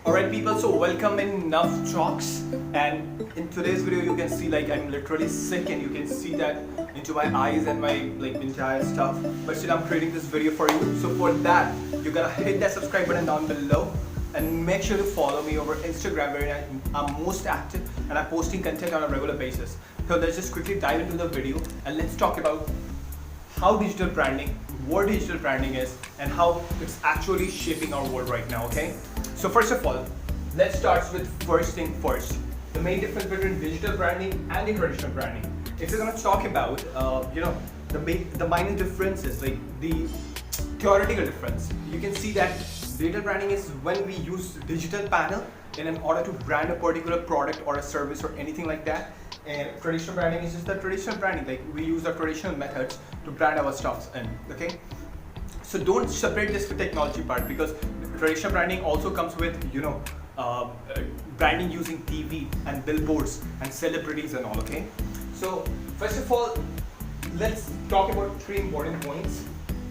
Alright people, so welcome in Nuff Talks, and in today's video you can see like I'm literally sick and you can see that into my eyes and my entire stuff, but still I'm creating this video for you. So for that you gotta hit that subscribe button down below and make sure to follow me over Instagram where I'm most active and I'm posting content on a regular basis. So let's just quickly dive into the video and let's talk about how digital branding, what digital branding is, and how it's actually shaping our world right now, okay? So first of all, let's start with first thing first. The main difference between digital branding and the traditional branding. If you're gonna talk about, the minor differences, like the theoretical difference, you can see that digital branding is when we use digital panel in order to brand a particular product or a service or anything like that. And traditional branding is just the traditional branding, like we use the traditional methods to brand our stuffs in, okay? So don't separate this with technology part, because traditional branding also comes with, branding using TV and billboards and celebrities and all, okay? So first of all, let's talk about three important points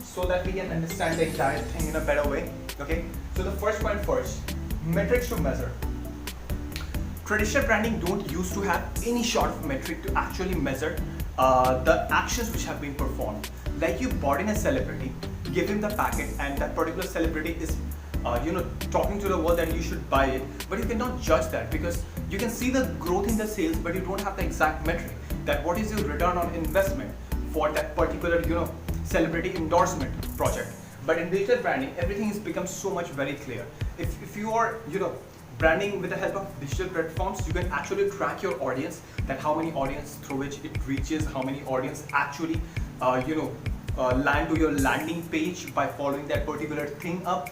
so that we can understand the entire thing in a better way, okay? So the first point first, metrics to measure. Traditional branding don't used to have any sort of metric to actually measure the actions which have been performed. Like you bought in a celebrity, give him the packet, and that particular celebrity is talking to the world that you should buy it, but you cannot judge that because you can see the growth in the sales, but you don't have the exact metric that what is your return on investment for that particular celebrity endorsement project. But in digital branding, everything has become so much very clear. If you are branding with the help of digital platforms, you can actually track your audience, that how many audience through which it reaches, how many audience actually land to your landing page by following that particular thing up,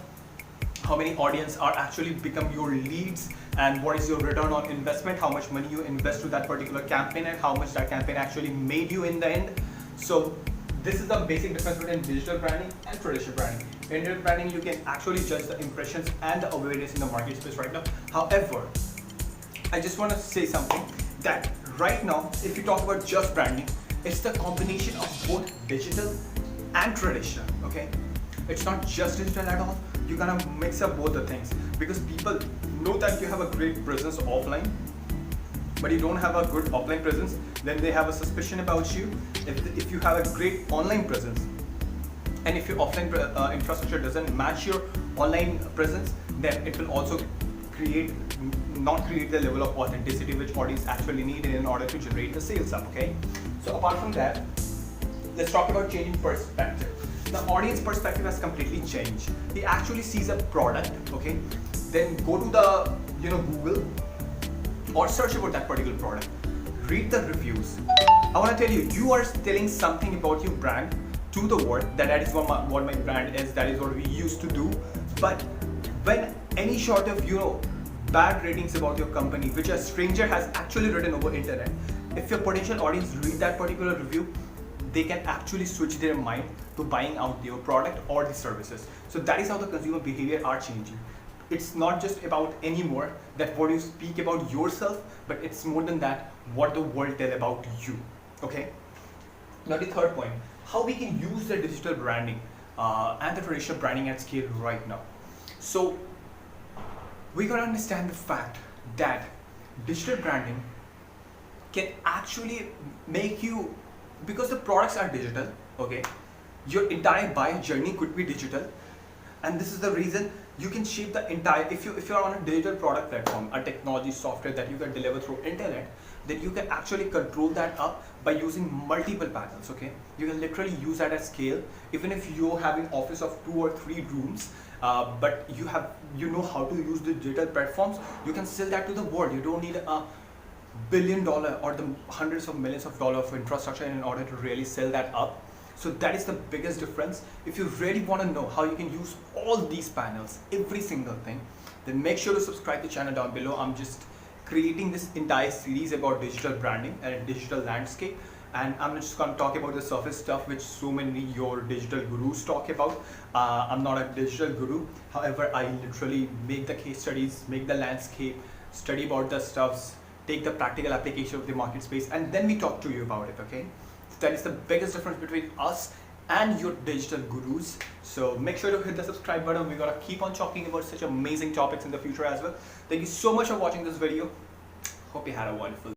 how many audience are actually become your leads, and what is your return on investment, how much money you invest to that particular campaign and how much that campaign actually made you in the end. So this is the basic difference between digital branding and traditional branding. In digital branding, you can actually judge the impressions and the awareness in the market space right now. However, I just want to say something that right now, if you talk about just branding, it's the combination of both digital and traditional, okay? It's not just digital at all. You're gonna mix up both the things because people know that you have a great presence offline, but you don't have a good offline presence, then they have a suspicion about you. If you have a great online presence, and if your offline infrastructure doesn't match your online presence, then it will also not create the level of authenticity which audience actually need in order to generate the sales up, okay? So apart from that, let's talk about changing perspective. The audience perspective has completely changed. He actually sees a product, okay? Then go to the Google or search about that particular product. Read the reviews. I want to tell you, you are telling something about your brand to the world, that is what my brand is, that is what we used to do. But when any sort of bad ratings about your company which a stranger has actually written over internet, if your potential audience read that particular review, they can actually switch their mind to buying out your product or the services. So that is how the consumer behavior are changing. It's not just about anymore that what you speak about yourself, but it's more than that, what the world tell about you, okay? Now the third point, how we can use the digital branding and the traditional branding at scale right now. So we gotta understand the fact that digital branding can actually make you, because the products are digital, okay, your entire buyer journey could be digital, and this is the reason you can shape the entire, if you're on a digital product platform, a technology software that you can deliver through internet, then you can actually control that up by using multiple panels, okay? You can literally use that at scale. Even if you have an office of 2 or 3 rooms, but you know how to use the digital platforms, you can sell that to the world. You don't need a $1 billion or the hundreds of millions of dollars of infrastructure in order to really sell that up. So that is the biggest difference. If you really want to know how you can use all these panels, every single thing, then make sure to subscribe to the channel down below. I'm just creating this entire series about digital branding and digital landscape, and I'm just going to talk about the surface stuff which so many your digital gurus talk about. I'm not a digital guru, however I literally make the case studies, make the landscape, study about the stuffs, take the practical application of the market space, and then we talk to you about it, okay? That is the biggest difference between us and your digital gurus. So make sure to hit the subscribe button. We're gonna keep on talking about such amazing topics in the future as well. Thank you so much for watching this video. Hope you had a wonderful